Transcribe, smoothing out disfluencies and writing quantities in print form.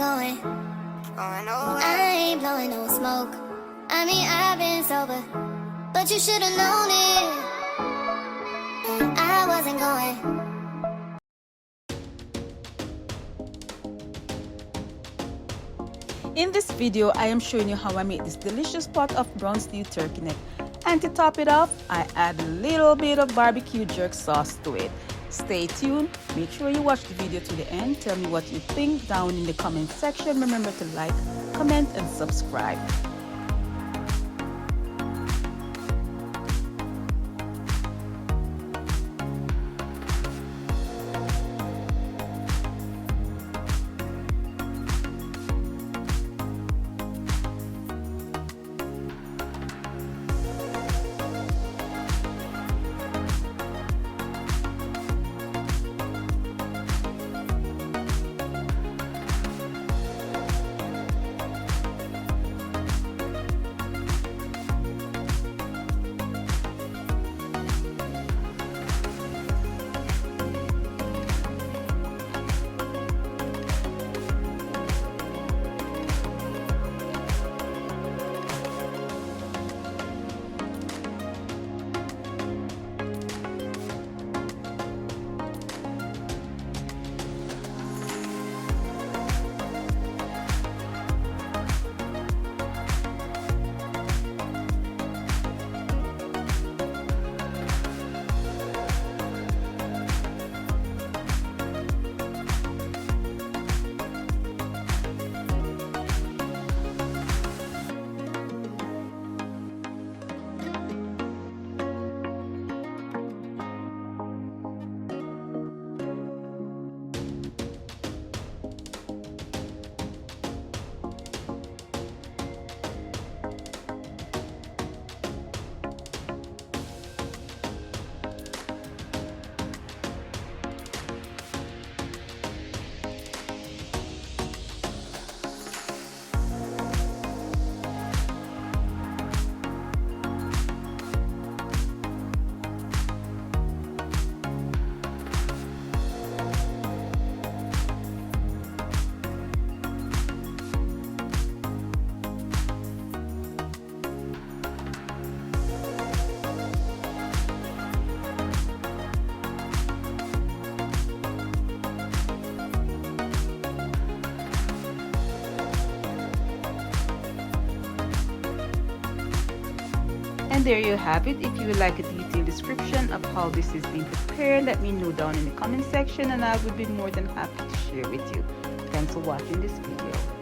going. I ain't blowing no smoke. I mean, I've been sober, but you should've known it. I wasn't going. In this video, I am showing you how I make this delicious pot of brown stewed turkey neck. And to top it off, I add a little bit of barbecue jerk sauce to it. Stay tuned. Make sure you watch the video to the end. Tell me what you think down in the comment section. Remember to like, comment, and subscribe. And there you have it. If you would like a detailed description of how this is being prepared, let me know down in the comment section and I would be more than happy to share with you. Thanks for watching this video.